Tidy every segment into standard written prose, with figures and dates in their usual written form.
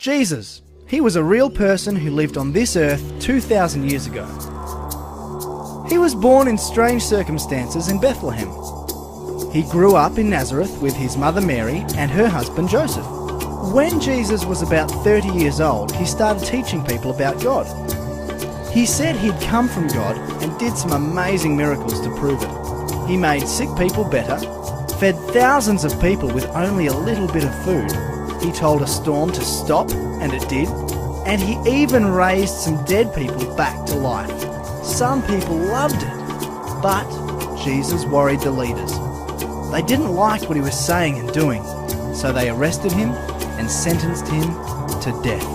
Jesus. He was a real person who lived on this earth 2,000 years ago. He was born in strange circumstances in Bethlehem. He grew up in Nazareth with his mother Mary and her husband Joseph. When Jesus was about 30 years old, he started teaching people about God. He said he'd come from God and did some amazing miracles to prove it. He made sick people better, fed thousands of people with only a little bit of food. He told a storm to stop, and it did. And he even raised some dead people back to life. Some people loved it, but Jesus worried the leaders. They didn't like what he was saying and doing, so they arrested him and sentenced him to death.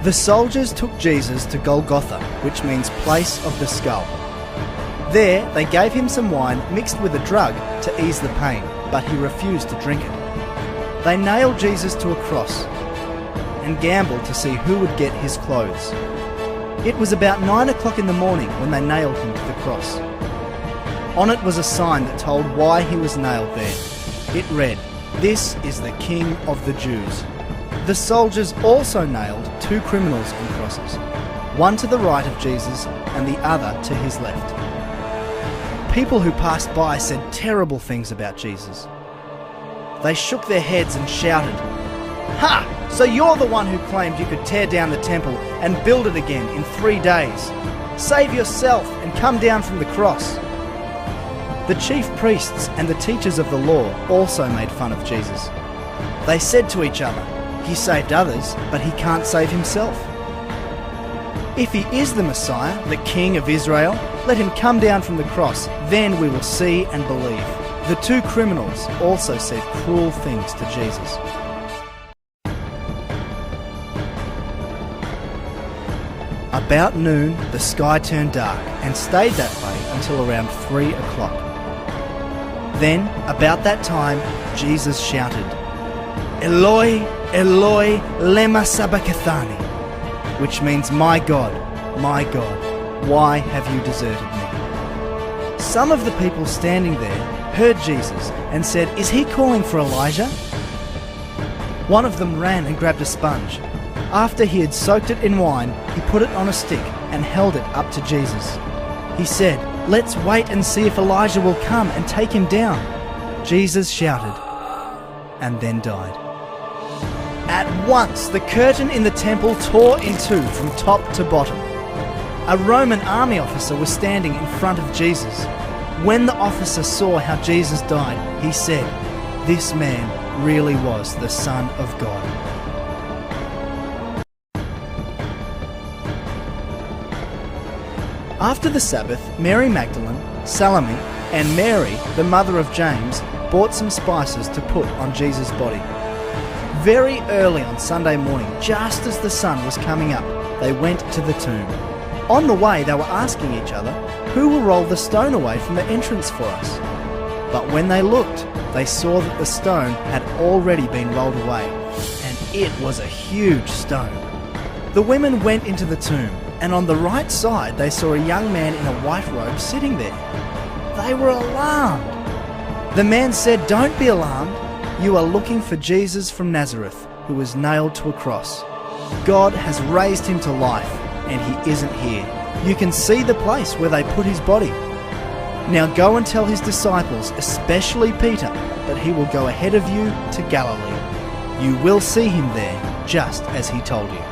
The soldiers took Jesus to Golgotha, which means place of the skull. There, they gave him some wine mixed with a drug to ease the pain, but he refused to drink it. They nailed Jesus to a cross and gambled to see who would get his clothes. It was about 9 o'clock in the morning when they nailed him to the cross. On it was a sign that told why he was nailed there. It read, "This is the King of the Jews." The soldiers also nailed two criminals on crosses, one to the right of Jesus and the other to his left. People who passed by said terrible things about Jesus. They shook their heads and shouted, "Ha! So you're the one who claimed you could tear down the temple and build it again in 3 days. Save yourself and come down from the cross." The chief priests and the teachers of the law also made fun of Jesus. They said to each other, "He saved others, but he can't save himself. If he is the Messiah, the King of Israel, let him come down from the cross, then we will see and believe." The two criminals also said cruel things to Jesus. About noon, the sky turned dark and stayed that way until around 3 o'clock. Then, about that time, Jesus shouted, "Eloi, Eloi, lema sabachthani," which means, my God, why have you deserted me?" Some of the people standing there heard Jesus and said, "Is he calling for Elijah?" One of them ran and grabbed a sponge. After he had soaked it in wine, he put it on a stick and held it up to Jesus. He said, "Let's wait and see if Elijah will come and take him down." Jesus shouted and then died. At once, the curtain in the temple tore in two from top to bottom. A Roman army officer was standing in front of Jesus. When the officer saw how Jesus died, he said, "This man really was the Son of God." After the Sabbath, Mary Magdalene, Salome, and Mary, the mother of James, bought some spices to put on Jesus' body. Very early on Sunday morning, just as the sun was coming up, they went to the tomb. On the way, they were asking each other, "Who will roll the stone away from the entrance for us?" But when they looked, they saw that the stone had already been rolled away, and it was a huge stone. The women went into the tomb, and on the right side they saw a young man in a white robe sitting there. They were alarmed. The man said, "Don't be alarmed. You are looking for Jesus from Nazareth, who was nailed to a cross. God has raised him to life, and he isn't here. You can see the place where they put his body. Now go and tell his disciples, especially Peter, that he will go ahead of you to Galilee. You will see him there, just as he told you."